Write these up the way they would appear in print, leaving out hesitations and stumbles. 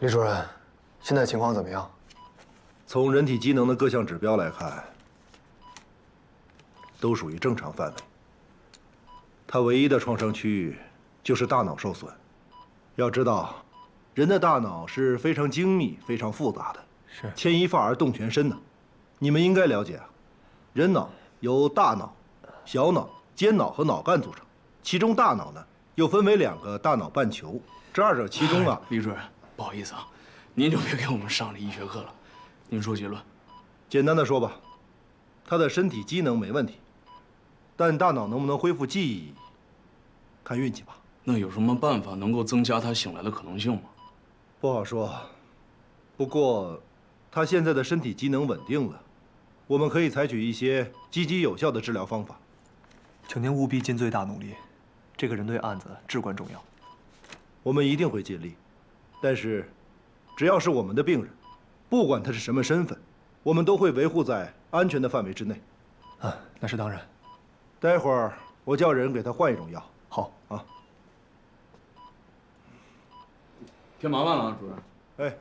李主任，现在情况怎么样？从人体机能的各项指标来看，都属于正常范围。他唯一的创伤区域就是大脑受损。要知道，人的大脑是非常精密、非常复杂的，是牵一发而动全身的。你们应该了解啊，人脑由大脑、小脑、间脑和脑干组成，其中大脑呢又分为2个大脑半球。这2者其中啊，李主任，不好意思啊，您就别给我们上这医学课了。您说结论。简单的说吧，他的身体机能没问题，但大脑能不能恢复记忆，看运气吧。那有什么办法能够增加他醒来的可能性吗？不好说，不过他现在的身体机能稳定了，我们可以采取一些积极有效的治疗方法。请您务必尽最大努力，这个人对案子至关重要。我们一定会尽力，但是只要是我们的病人，不管他是什么身份，我们都会维护在安全的范围之内。那是当然。待会儿我叫人给他换一种药。好啊。添麻烦了，主任。哎。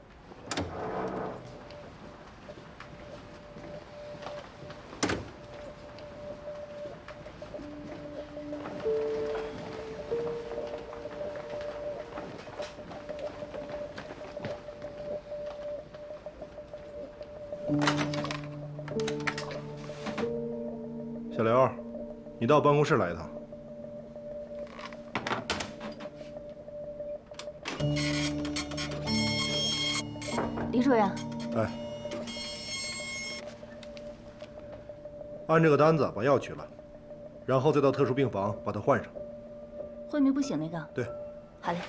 小刘，你到办公室来一趟。李主任，哎，按这个单子把药取了，然后再到特殊病房把它换上。昏迷不醒那个？对。好嘞。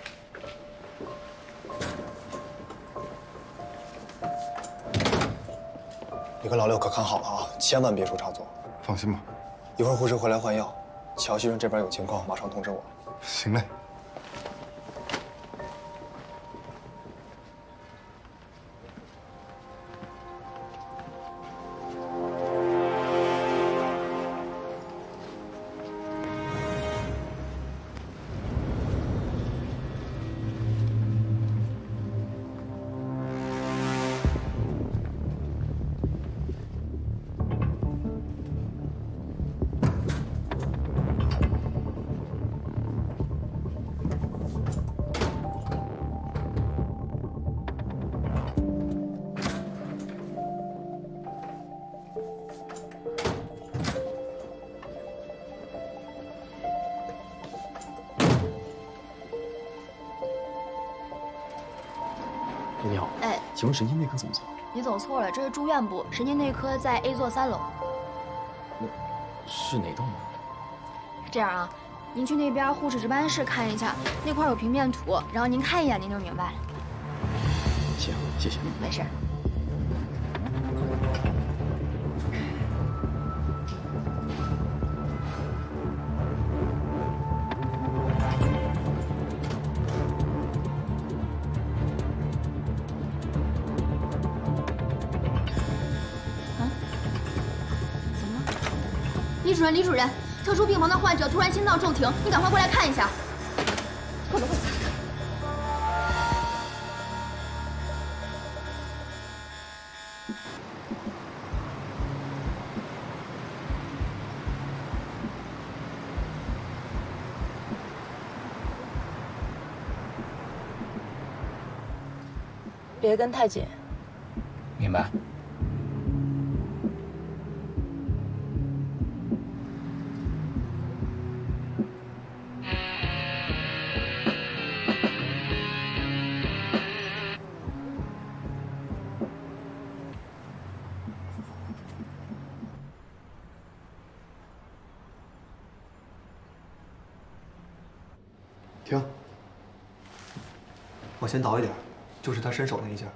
你跟老六可看好了啊，千万别出差错。放心吧。一会儿护士会来换药，乔先生这边有情况马上通知我。行嘞。你好，哎，请问神经内科怎么走？你走错了，这是住院部，神经内科在 A 座3楼。是哪栋呢？这样啊，您去那边护士值班室看一下，那块有平面图，然后您看一眼，您就明白了。行，谢谢。没事。李主任，特殊病房的患者突然心脏骤停，你赶快过来看一下。快点，快点！别跟太紧。明白。停！我先倒一点，就是他伸手那一下。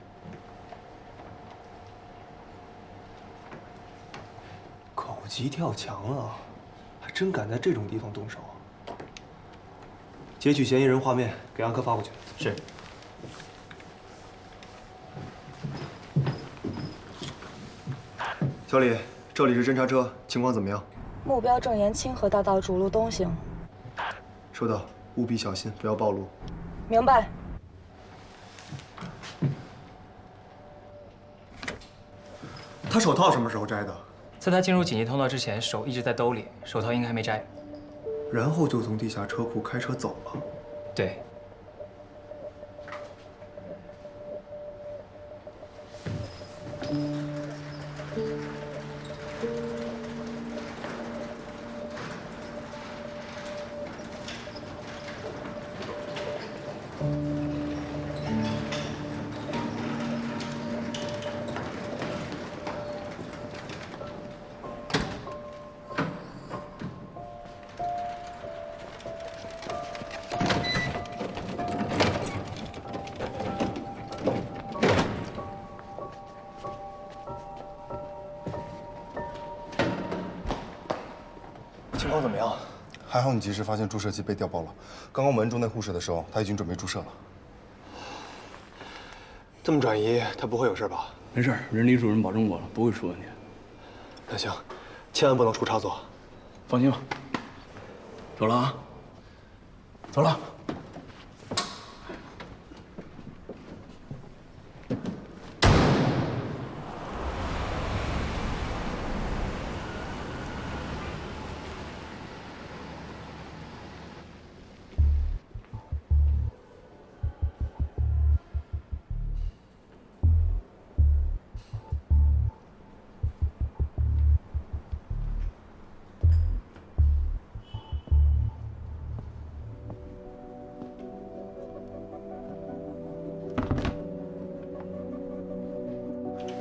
狗急跳墙啊，还真敢在这种地方动手。截取嫌疑人画面，给安科发过去。是。小李，这里是侦查车，情况怎么样？目标正沿清河大道主路东行。收到，务必小心，不要暴露。明白。他手套什么时候摘的？在他进入紧急通道之前，手一直在兜里，手套应该还没摘。然后就从地下车库开车走了。对。情况怎么样？还好你及时发现注射器被调包了。刚刚稳住那护士的时候，他已经准备注射了。这么转移，他不会有事吧？没事，人力主任保证过了，不会出问题。那行，千万不能出差错。放心吧。走了啊。走了。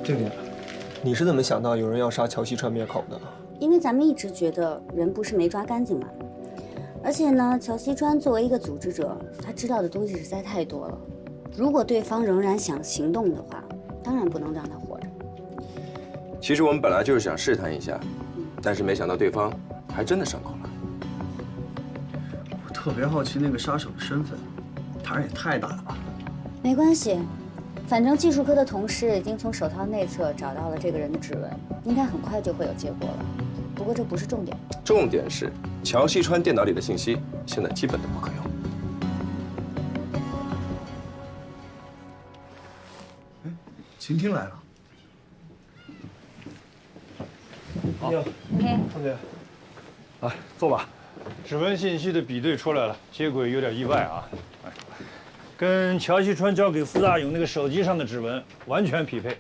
静静，你是怎么想到有人要杀乔西川灭口的？因为咱们一直觉得人不是没抓干净嘛。而且呢，乔西川作为一个组织者，他知道的东西实在太多了。如果对方仍然想行动的话，当然不能让他活着。其实我们本来就是想试探一下，但是没想到对方还真的上口了。我特别好奇那个杀手的身份，胆儿也太大了吧？没关系。反正技术科的同事已经从手套内侧找到了这个人的指纹，应该很快就会有结果了。不过这不是重点，重点是乔西川电脑里的信息现在基本都不可用。哎，秦听来了。好，同学，来坐吧。指纹信息的比对出来了，结果有点意外啊。跟乔西川交给傅大勇那个手机上的指纹完全匹配。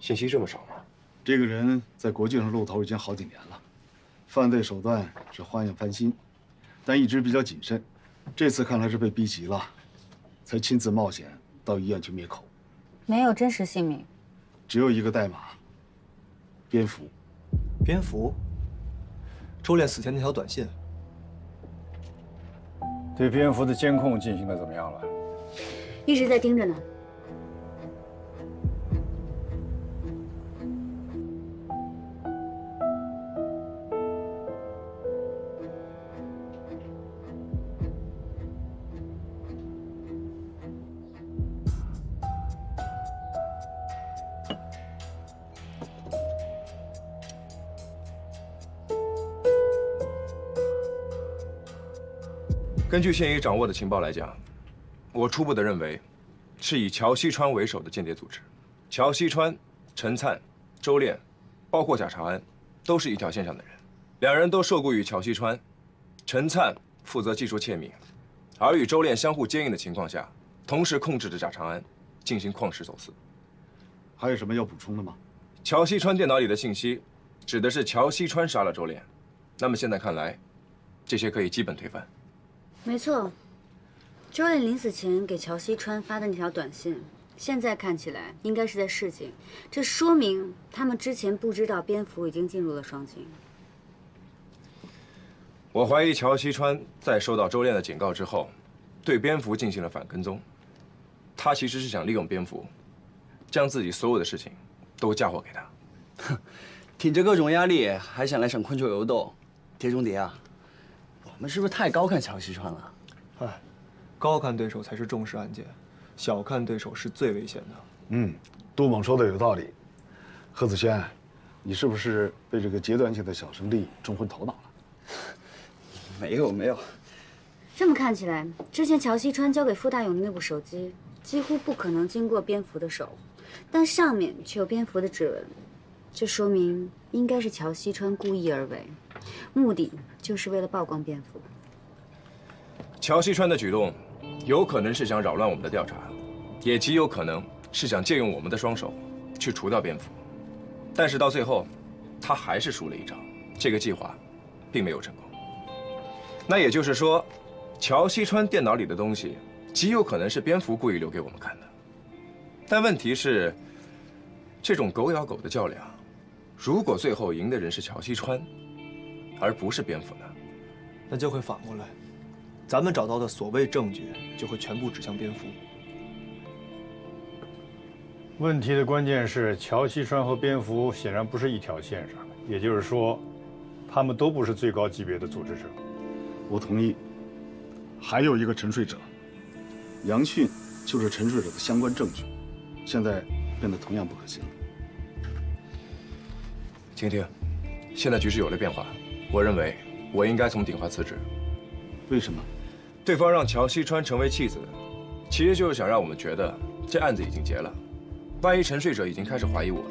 信息这么少吗？这个人在国际上露头已经好几年了，犯罪手段是花样翻新，但一直比较谨慎。这次看来是被逼急了，才亲自冒险到医院去灭口。没有真实姓名，只有一个代码，蝙蝠。蝙蝠？周炼死前那条短信。对蝙蝠的监控进行的怎么样了？一直在盯着呢。根据现已掌握的情报来讲，我初步的认为，是以乔西川为首的间谍组织。乔西川、陈灿、周炼，包括贾长安，都是一条线上的人。两人都受雇于乔西川，陈灿负责技术窃密，而与周炼相互接应的情况下，同时控制着贾长安进行矿石走私。还有什么要补充的吗？乔西川电脑里的信息指的是乔西川杀了周炼，那么现在看来，这些可以基本推翻。没错，周炼临死前给乔西川发的那条短信，现在看起来应该是在示警，这说明他们之前不知道蝙蝠已经进入了双井。我怀疑乔西川在收到周炼的警告之后，对蝙蝠进行了反跟踪。他其实是想利用蝙蝠，将自己所有的事情都嫁祸给他。哼，挺着各种压力，还想来场昆虫游斗，碟中谍啊！我们是不是太高看乔西川了？哎，高看对手才是重视案件，小看对手是最危险的。杜猛说的有道理。贺子轩，你是不是被这个阶段性的小胜利冲昏头脑了？没有没有，这么看起来，之前乔西川交给傅大勇的那部手机，几乎不可能经过蝙蝠的手，但上面却有蝙蝠的指纹，这说明应该是乔西川故意而为，目的就是为了曝光蝙蝠。乔西川的举动，有可能是想扰乱我们的调查，也极有可能是想借用我们的双手去除掉蝙蝠，但是到最后，他还是输了一招，这个计划并没有成功。那也就是说，乔西川电脑里的东西极有可能是蝙蝠故意留给我们看的。但问题是，这种狗咬狗的较量，如果最后赢的人是乔西川，而不是蝙蝠呢？那就会反过来，咱们找到的所谓证据就会全部指向蝙蝠。问题的关键是，乔西川和蝙蝠显然不是一条线上的，也就是说，他们都不是最高级别的组织者。我同意。还有一个沉睡者，杨迅就是沉睡者的相关证据，现在变得同样不可信了。婷婷，现在局势有了变化，我认为我应该从鼎华辞职。为什么？对方让乔西川成为弃子，其实就是想让我们觉得这案子已经结了。万一沉睡者已经开始怀疑我了，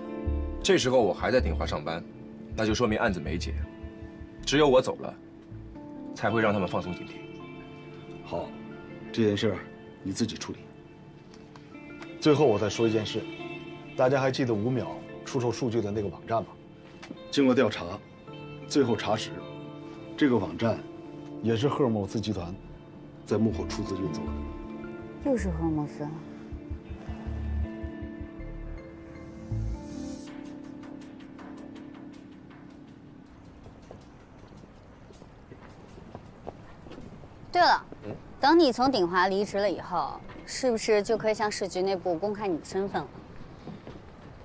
这时候我还在鼎华上班，那就说明案子没结。只有我走了，才会让他们放松警惕。好，这件事你自己处理。最后我再说一件事，大家还记得5秒出售数据的那个网站吗？经过调查，最后查实，这个网站也是赫尔墨斯集团在幕后出资运作的。又是赫尔墨斯。对了，等你从鼎华离职了以后，是不是就可以向市局内部公开你的身份了？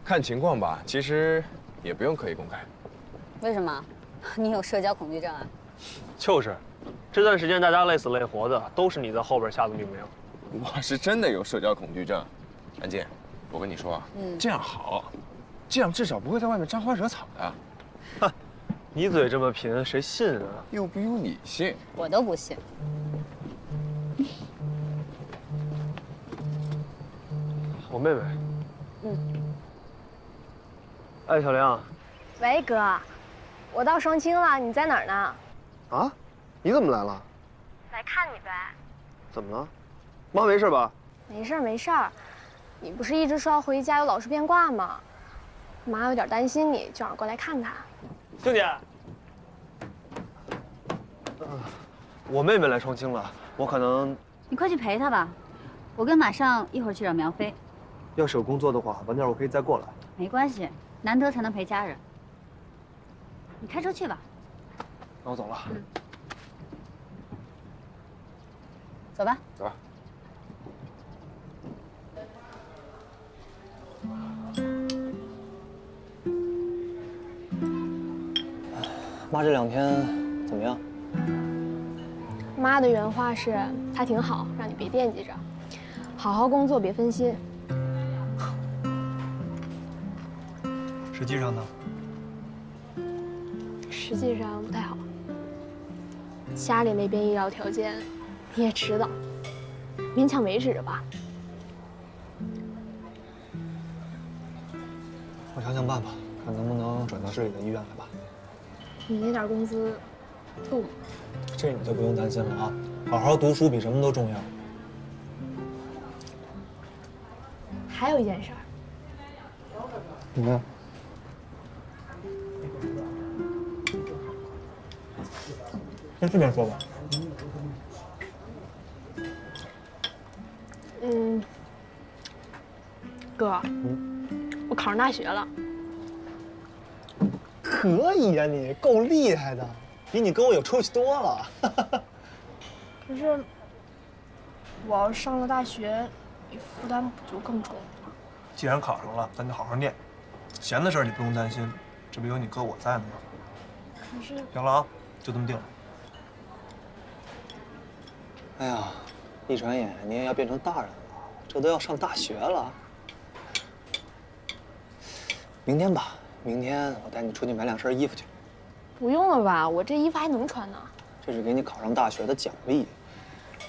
看情况吧，其实也不用刻意公开。为什么？你有社交恐惧症啊？就是，这段时间大家累死累活的，都是你在后边下的命令。我是真的有社交恐惧症，安静，我跟你说啊，这样好，这样至少不会在外面沾花惹草的。哼，你嘴这么贫，谁信啊？又不用你信，我都不信。我妹妹。哎，小梁。喂，哥，我到双清了，你在哪儿呢？啊？你怎么来了？来看你呗。怎么了？妈没事吧？没事儿没事儿，你不是一直说要回家，又老是变卦吗？妈有点担心你，就让我过来看看。兄弟。我妹妹来双清了，我可能……你快去陪她吧，我跟马上一会儿去找苗飞。要是有工作的话，晚点我可以再过来。没关系，难得才能陪家人。你开车去吧。那我走了。走吧。走吧。妈这2天怎么样？妈的原话是，还挺好，让你别惦记着，好好工作，别分心。实际上呢？实际上不太好，家里那边医疗条件你也知道，勉强维持着吧。我想想办法，看能不能转到市里的医院来吧。你那点工资够吗？这你就不用担心了啊，好好读书比什么都重要。还有一件事儿。什么呀？跟这边说吧。哥，我考上大学了。可以呀，你够厉害的，比你跟我有出息多了。可是，我要是上了大学，你负担不就更重了？既然考上了，咱就好好念。闲的事儿你不用担心，这不有你哥我在呢吗？可是，行了啊，就这么定了。哎呀，一转眼你也要变成大人了，这都要上大学了。明天吧，明天我带你出去买2身衣服去。不用了吧，我这衣服还能穿呢。这是给你考上大学的奖励，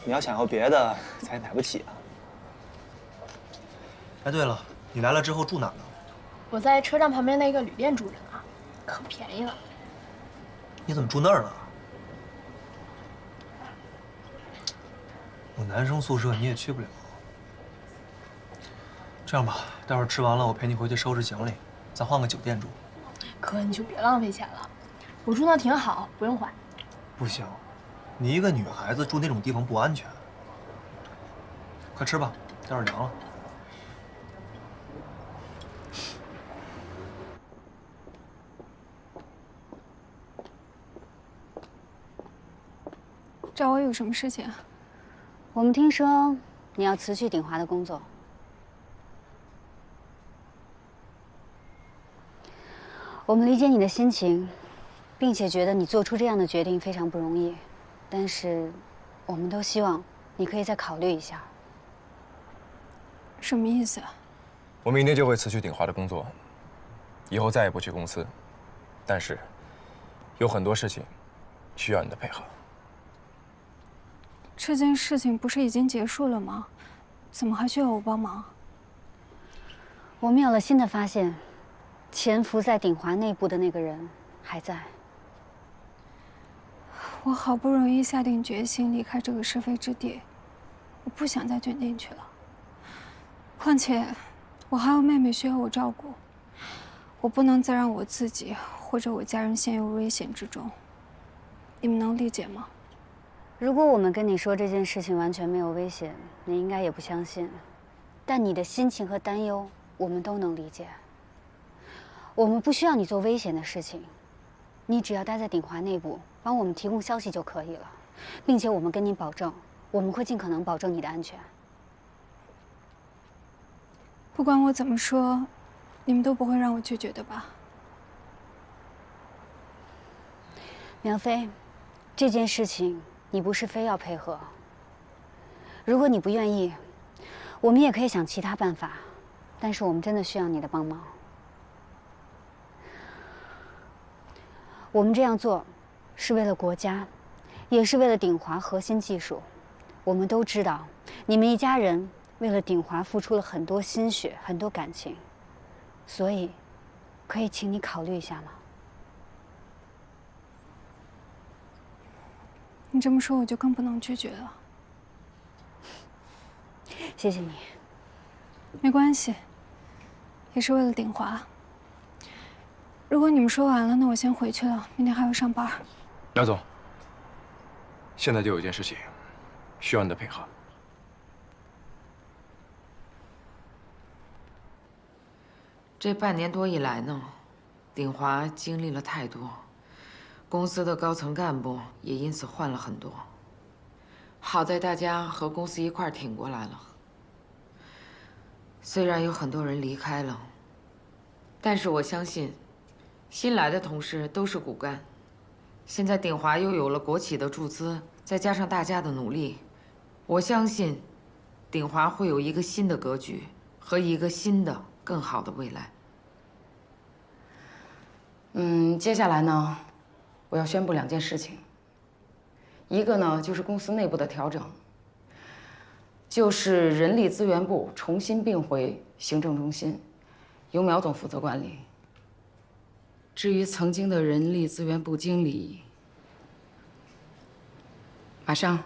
你要想要别的，咱也买不起啊。哎，对了，你来了之后住哪呢？我在车站旁边那个旅店住着呢，可便宜了。你怎么住那儿了？我男生宿舍你也去不了。这样吧，待会儿吃完了，我陪你回去收拾行李，咱换个酒店住。哥，你就别浪费钱了，我住那挺好，不用换。不行，你一个女孩子住那种地方不安全。快吃吧，待会儿凉了。找我有什么事情？我们听说你要辞去鼎华的工作。我们理解你的心情，并且觉得你做出这样的决定非常不容易，但是我们都希望你可以再考虑一下。什么意思？我明天就会辞去鼎华的工作，以后再也不去公司，但是有很多事情需要你的配合。这件事情不是已经结束了吗？怎么还需要我帮忙？我们有了新的发现，潜伏在鼎华内部的那个人还在。我好不容易下定决心离开这个是非之地，我不想再卷进去了。况且，我还有妹妹需要我照顾，我不能再让我自己或者我家人陷入危险之中。你们能理解吗？如果我们跟你说这件事情完全没有危险，你应该也不相信。但你的心情和担忧，我们都能理解。我们不需要你做危险的事情，你只要待在鼎华内部，帮我们提供消息就可以了，并且我们跟你保证，我们会尽可能保证你的安全。不管我怎么说，你们都不会让我拒绝的吧？苗飞，这件事情你不是非要配合。如果你不愿意，我们也可以想其他办法，但是我们真的需要你的帮忙。我们这样做，是为了国家，也是为了鼎华核心技术。我们都知道，你们一家人为了鼎华付出了很多心血、很多感情，所以，可以请你考虑一下吗？你这么说，我就更不能拒绝了。谢谢你。没关系，也是为了鼎华。如果你们说完了，那我先回去了，明天还要上班。苗总，现在就有一件事情需要你的配合。这半年多以来呢，鼎华经历了太多，公司的高层干部也因此换了很多。好在大家和公司一块儿挺过来了。虽然有很多人离开了，但是我相信，新来的同事都是骨干。现在鼎华又有了国企的注资，再加上大家的努力，我相信，鼎华会有一个新的格局和一个新的更好的未来。接下来呢，我要宣布2件事情。一个呢，就是公司内部的调整，就是人力资源部重新并回行政中心，由苗总负责管理。至于曾经的人力资源部经理，马上，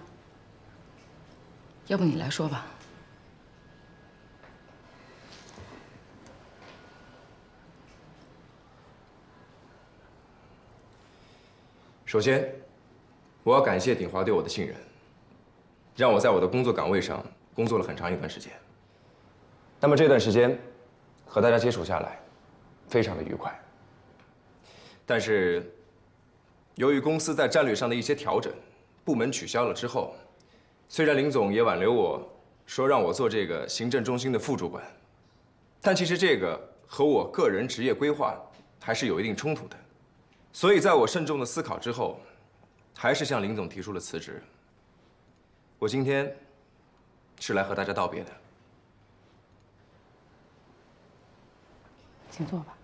要不你来说吧。首先，我要感谢鼎华对我的信任，让我在我的工作岗位上工作了很长一段时间。那么这段时间和大家接触下来，非常的愉快。但是，由于公司在战略上的一些调整，部门取消了之后，虽然林总也挽留我说让我做这个行政中心的副主管，但其实这个和我个人职业规划还是有一定冲突的。所以，在我慎重的思考之后，还是向林总提出了辞职。我今天是来和大家道别的。请坐吧。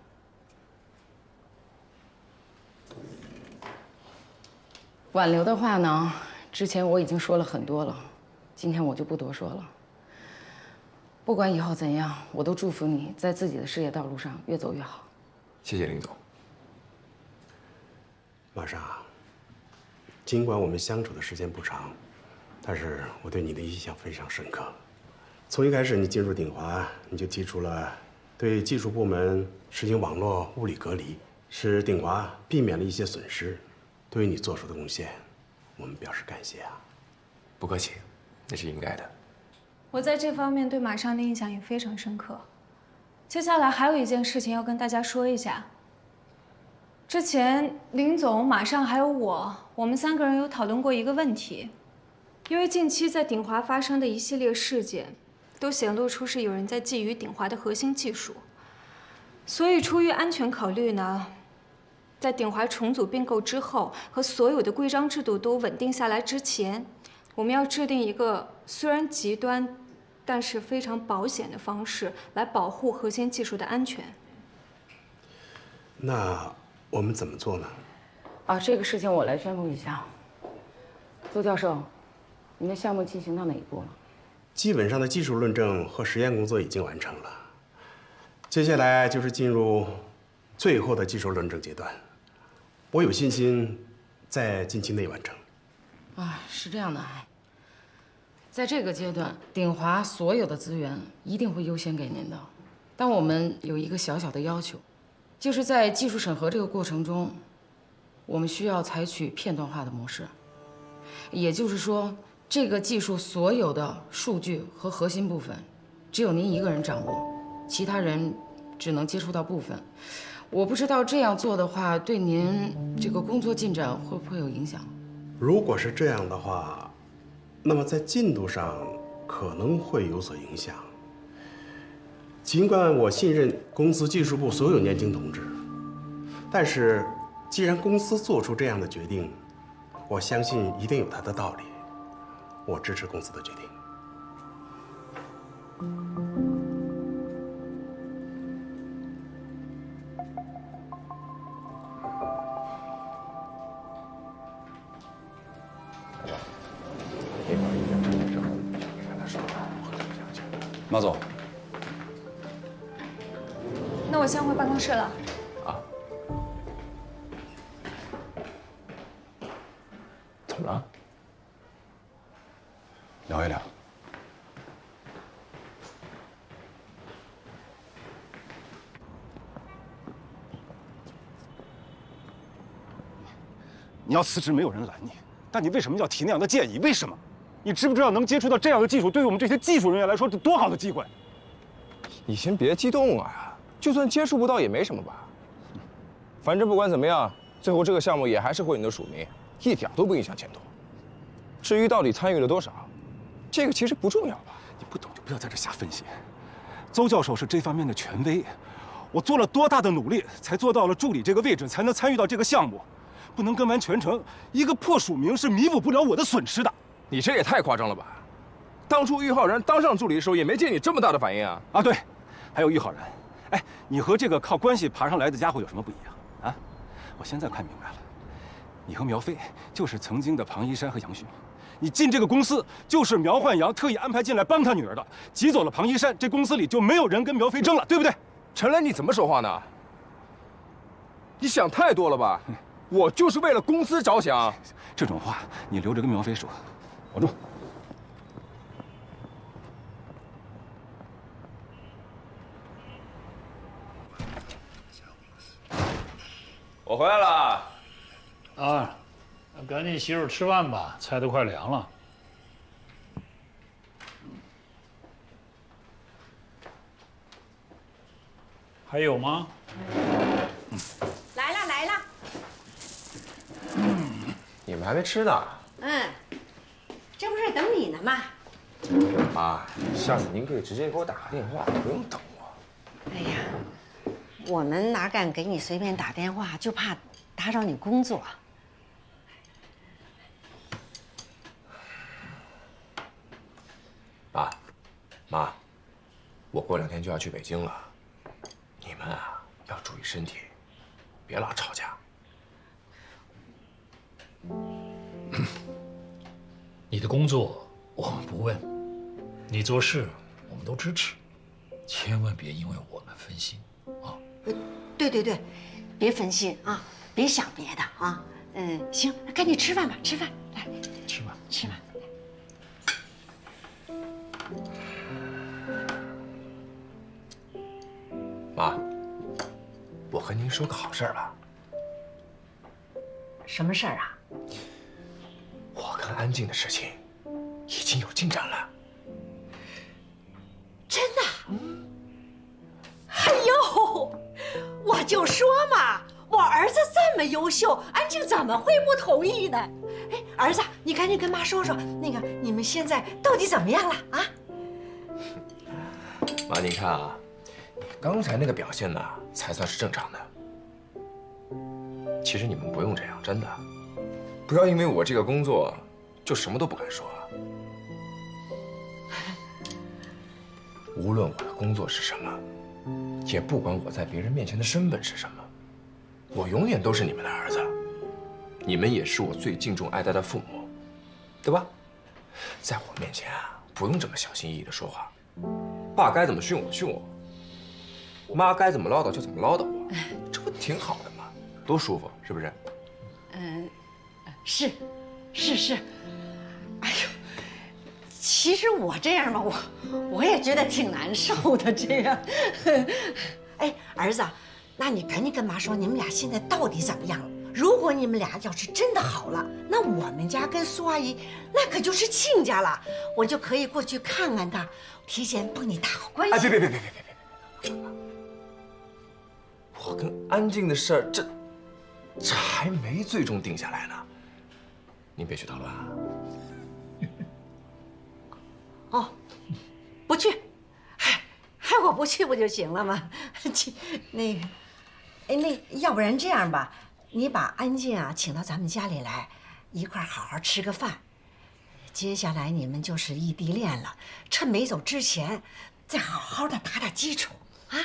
挽留的话呢，之前我已经说了很多了，今天我就不多说了。不管以后怎样，我都祝福你在自己的事业道路上越走越好。谢谢林总。马上，尽管我们相处的时间不长，但是我对你的印象非常深刻。从一开始你进入鼎华，你就提出了对技术部门实行网络物理隔离，使鼎华避免了一些损失。对于你做出的贡献，我们表示感谢啊！不客气，那是应该的。我在这方面对马上的印象也非常深刻。接下来还有一件事情要跟大家说一下。之前林总、马上还有我们3个人有讨论过一个问题，因为近期在鼎华发生的一系列事件，都显露出是有人在觊觎鼎华的核心技术，所以出于安全考虑呢，在鼎华重组并购之后和所有的规章制度都稳定下来之前，我们要制定一个虽然极端，但是非常保险的方式来保护核心技术的安全。那我们怎么做呢？这个事情我来宣布一下。邹教授，你的项目进行到哪一步了？基本上的技术论证和实验工作已经完成了，接下来就是进入最后的技术论证阶段。我有信心在近期内完成。是这样的，在这个阶段，鼎华所有的资源一定会优先给您的。但我们有一个小小的要求，就是在技术审核这个过程中，我们需要采取片段化的模式。也就是说，这个技术所有的数据和核心部分，只有您一个人掌握，其他人只能接触到部分。我不知道这样做的话，对您这个工作进展会不会有影响？如果是这样的话，那么在进度上可能会有所影响。尽管我信任公司技术部所有年轻同志，但是既然公司做出这样的决定，我相信一定有它的道理。我支持公司的决定。马总，那我先回办公室了。怎么了？聊一聊。你要辞职，没有人拦你，但你为什么要提那样的建议？为什么？你知不知道能接触到这样的技术，对于我们这些技术人员来说，是多好的机会？你先别激动啊，就算接触不到也没什么吧。反正不管怎么样，最后这个项目也还是会你的署名，一点都不影响前途。至于到底参与了多少，这个其实不重要吧？你不懂就不要在这瞎分析。邹教授是这方面的权威，我做了多大的努力，才做到了助理这个位置，才能参与到这个项目。不能跟完全程，一个破署名是弥补不了我的损失的。你这也太夸张了吧！当初玉浩然当上助理的时候，也没见你这么大的反应啊！啊，对，还有玉浩然，哎，你和这个靠关系爬上来的家伙有什么不一样啊？我现在快明白了，你和苗飞就是曾经的庞一山和杨旭，你进这个公司就是苗焕阳特意安排进来帮他女儿的，挤走了庞一山，这公司里就没有人跟苗飞争了，对不对？陈雷，你怎么说话呢？你想太多了吧？我就是为了公司着想，这种话你留着跟苗飞说。保重。我回来了。啊，赶紧洗手吃饭吧，菜都快凉了。还有吗？来了来了。你们还没吃呢。这不是等你呢吗？妈，下次您可以直接给我打个电话，不用等我。哎呀，我们哪敢给你随便打电话，就怕打扰你工作。妈，我过2天就要去北京了，你们啊要注意身体，别老吵架。你的工作我们不问，你做事我们都支持，千万别因为我们分心啊。对对对，别分心啊，别想别的啊。行，赶紧吃饭吧，吃饭来，吃吧，吃吧。妈，我和您说个好事儿吧。什么事儿啊？我跟安静的事情已经有进展了。真的？哎呦，我就说嘛，我儿子这么优秀，安静怎么会不同意呢？哎，儿子，你赶紧跟妈说说，那个你们现在到底怎么样了啊？妈，您看啊，你刚才那个表现呢，才算是正常的。其实你们不用这样，真的，不要因为我这个工作就什么都不敢说。无论我的工作是什么，也不管我在别人面前的身份是什么，我永远都是你们的儿子，你们也是我最敬重爱戴的父母，对吧？在我面前啊，不用这么小心翼翼的说话。爸该怎么训我就训我，妈该怎么唠叨就怎么唠叨我，这不挺好的吗？多舒服，是不是？是。哎呦，其实我这样吧，我也觉得挺难受的。这样，哎，儿子，那你赶紧跟妈说，你们俩现在到底怎么样了？如果你们俩要是真的好了，那我们家跟苏阿姨那可就是亲家了，我就可以过去看看她，提前帮你打好关系。哎，别！我跟安静的事儿，这还没最终定下来呢，您别去捣乱啊。哦，不去，嗨，我不去不就行了吗？那个，哎，要不然这样吧，你把安静啊请到咱们家里来，一块好好吃个饭。接下来你们就是异地恋了，趁没走之前，再好好的打打基础啊。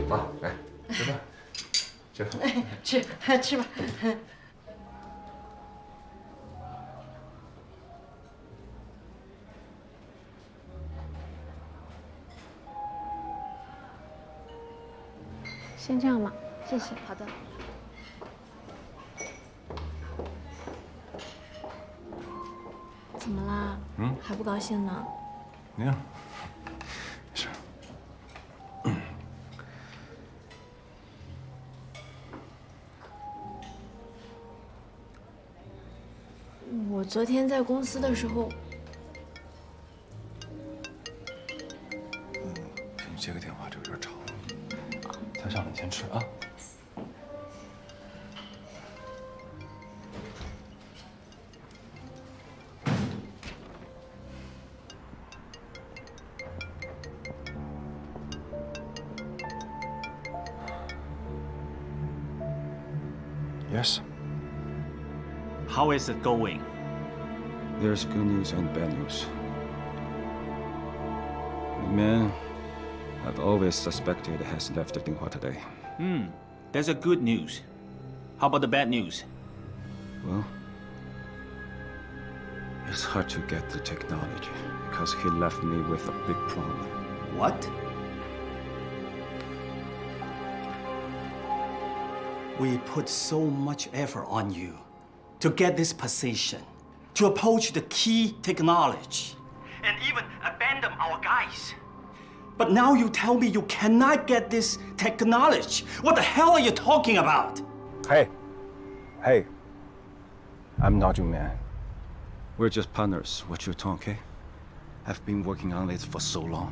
妈，来吃饭，吃饭。哎，吃吧。先这样吧，谢谢。好的。怎么啦？还不高兴呢？没有，没事。我昨天在公司的时候，给你接个电话，这有点吵。菜上了，你先吃啊。Yes. How is it going? There's good news and bad news. The man I've always suspected has left Dinghua today. That's a good news. How about the bad news? Well, it's hard to get the technology because he left me with a big problem. What? We put so much effort on you to get this position, to approach the key technology, and even abandon our guys. But now you tell me you cannot get this technology. What the hell are you talking about? Hey, I'm not your man. We're just partners. What's your tone, okay? I've been working on this for so long.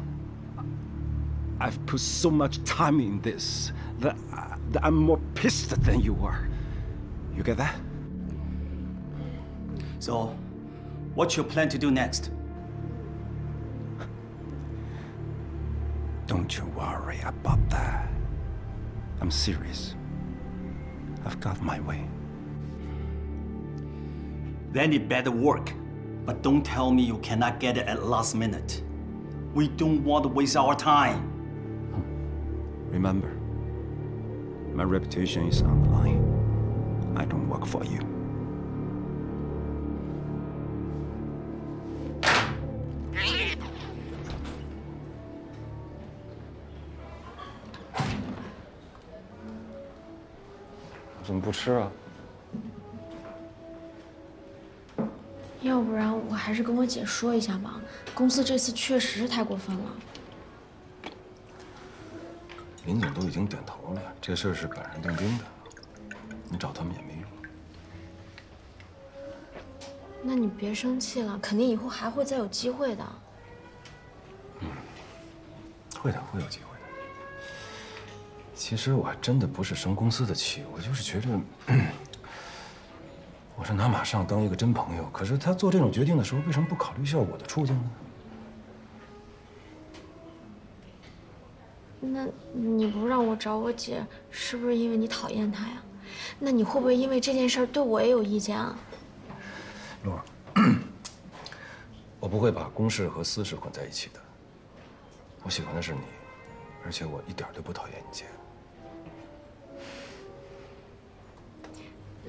I've put so much time in this that I'm more pissed than you are. You get that? So, what's your plan to do next? Don't you worry about that. I'm serious. I've got my way. Then it better work. But don't tell me you cannot get it at last minute. We don't want to waste our time. Remember, my reputation is on the line. work for you. 怎么不吃啊？要不然我还是跟我姐说一下吧。公司这次确实是太过分了。林总都已经点头了，这事儿是板上钉钉的，你找他们也没用。那你别生气了，肯定以后还会再有机会的。会的，会有机会的。其实我还真的不是生公司的气，我就是觉得，我是拿马尚当一个真朋友，可是他做这种决定的时候，为什么不考虑一下我的处境呢？那你不让我找我姐，是不是因为你讨厌她呀？那你会不会因为这件事对我也有意见啊？洛儿，我不会把公事和私事混在一起的。我喜欢的是你，而且我一点都不讨厌你姐。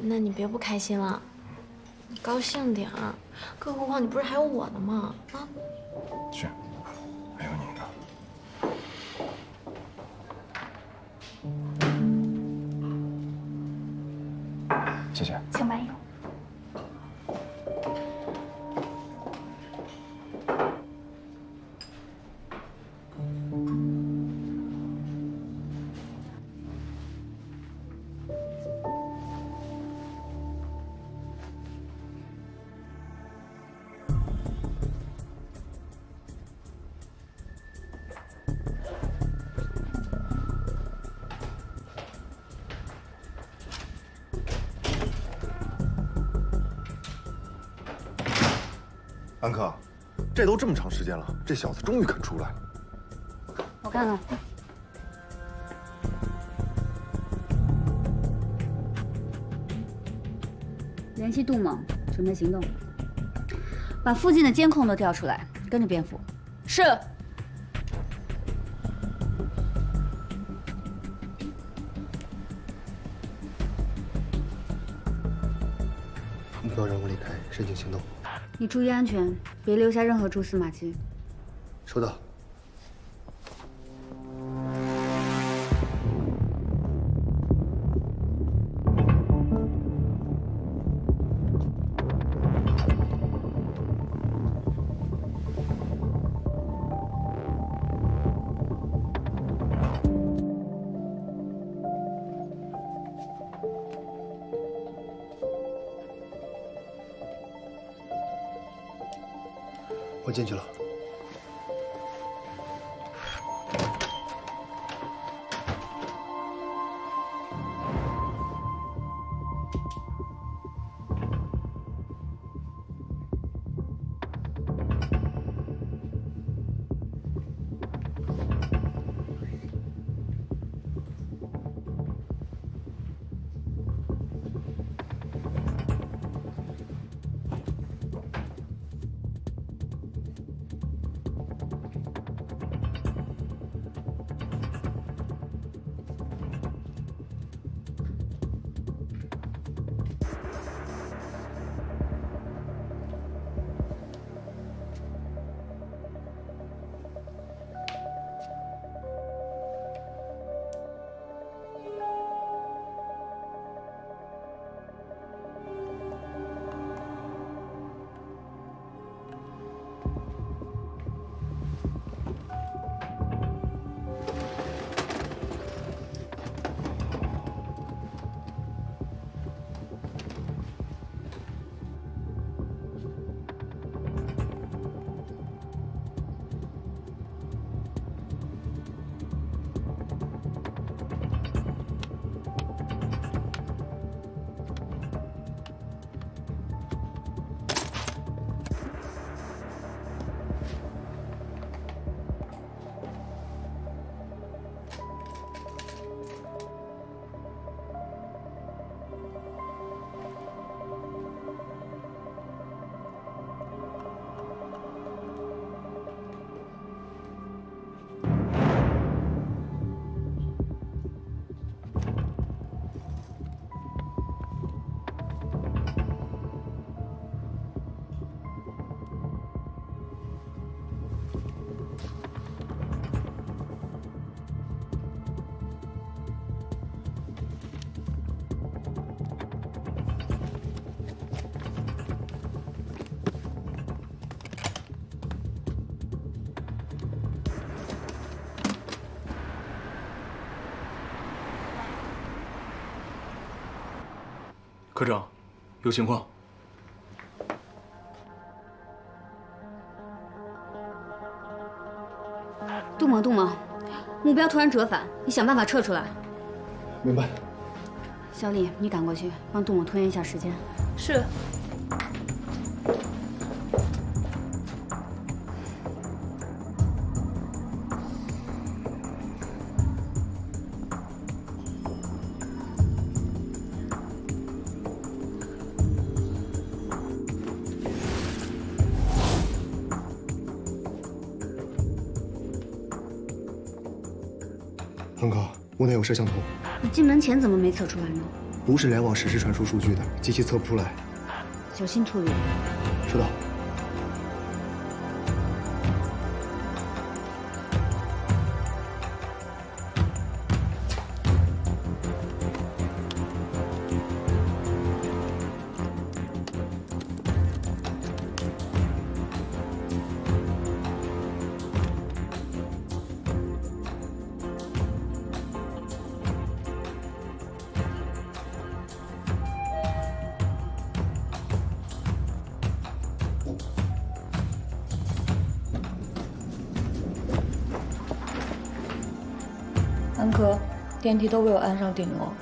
那你别不开心了，你高兴点儿。更何况你不是还有我呢吗？啊？是，还有你呢。谢谢。请慢用。安可，这都这么长时间了，这小子终于肯出来了。我看看。联系杜猛，准备行动，把附近的监控都调出来，跟着蝙蝠。是。目标人物离开，申请行动。你注意安全，别留下任何蛛丝马迹。收到。我进去了。科长，有情况。杜猛，目标突然折返，你想办法撤出来。明白。小李，你赶过去帮杜猛拖延一下时间。是。恒哥，屋内有摄像头。你进门前怎么没测出来呢？不是联网实时传输数据的，机器测不出来。小心处理。收到。安科，电梯都被我按上顶了。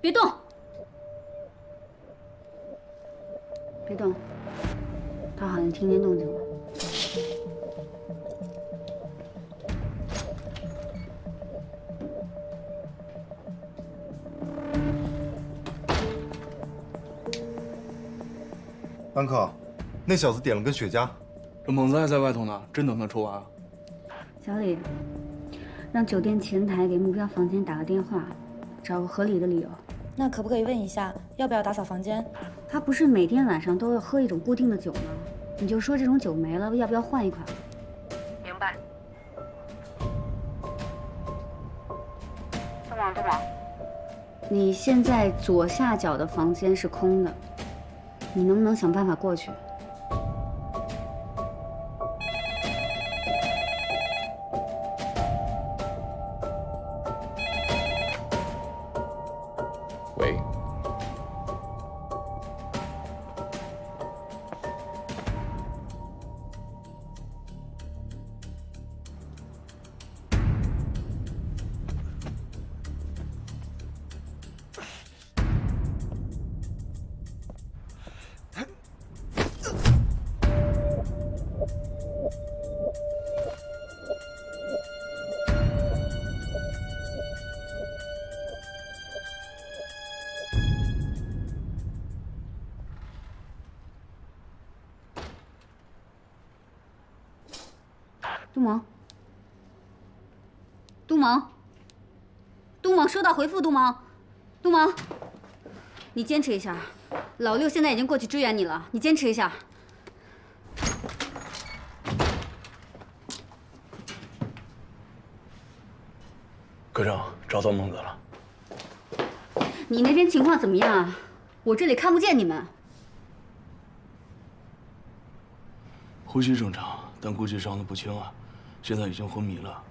别动！别动！他好像听见动静了。安克，那小子点了根雪茄。这猛子还在外头呢，真等他抽完啊？小李，让酒店前台给目标房间打个电话，找个合理的理由。那可不可以问一下，要不要打扫房间？他不是每天晚上都要喝一种固定的酒吗？你就说这种酒没了，要不要换一款？明白。杜猛，你现在左下角的房间是空的，你能不能想办法过去？喂。杜猛，收到回复，杜猛，你坚持一下，老六现在已经过去支援你了，你坚持一下。科长，找到猛子了。你那边情况怎么样啊？我这里看不见你们。呼吸正常，但估计伤得不轻啊，现在已经昏迷了，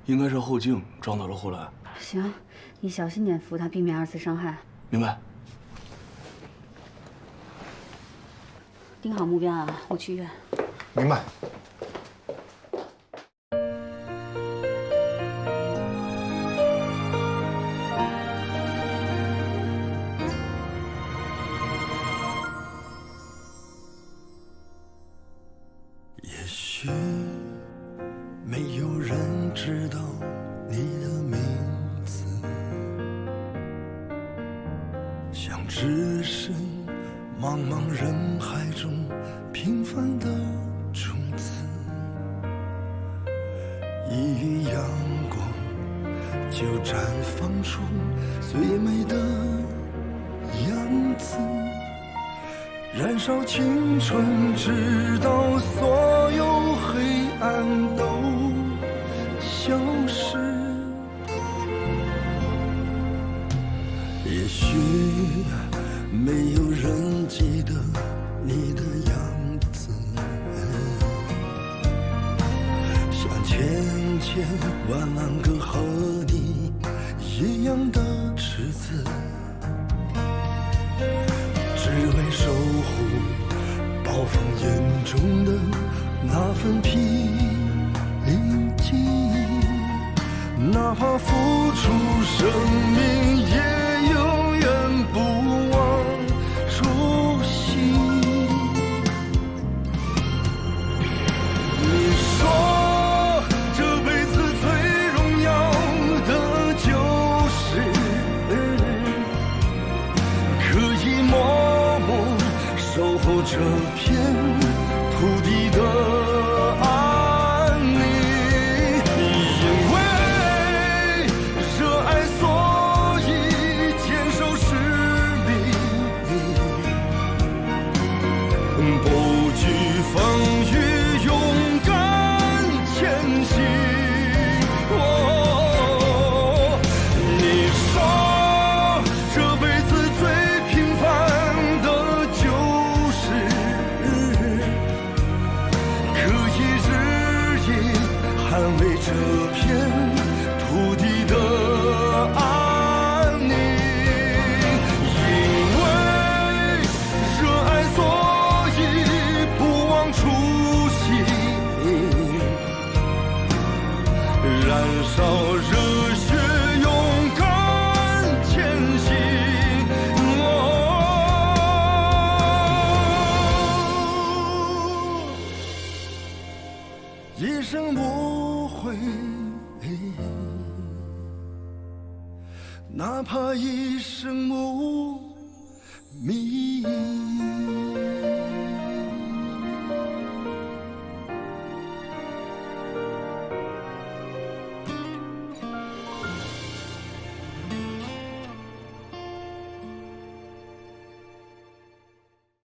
应该是后颈撞到了护栏。行，你小心点扶他，避免二次伤害。明白。盯好目标啊，我去医院。明白。也许一缕阳光就绽放出最美的样子，燃烧青春，直到所有黑暗都消失。也许没有人记得你的样子，像千万个和你一样的赤子，只为守护暴风眼中的那份平静，哪怕付出生命也永远不忘初心。你说这辈子最荣耀的就是可以默默守候这片土地的安宁，因为热爱所以坚守使命，不惧风雨勇敢前行。你说这辈子最平凡的就是可以日夜捍卫这片土地的安宁，因为热爱所以不忘初心，燃烧热血勇敢前行。一生无悔，哪怕一生无名。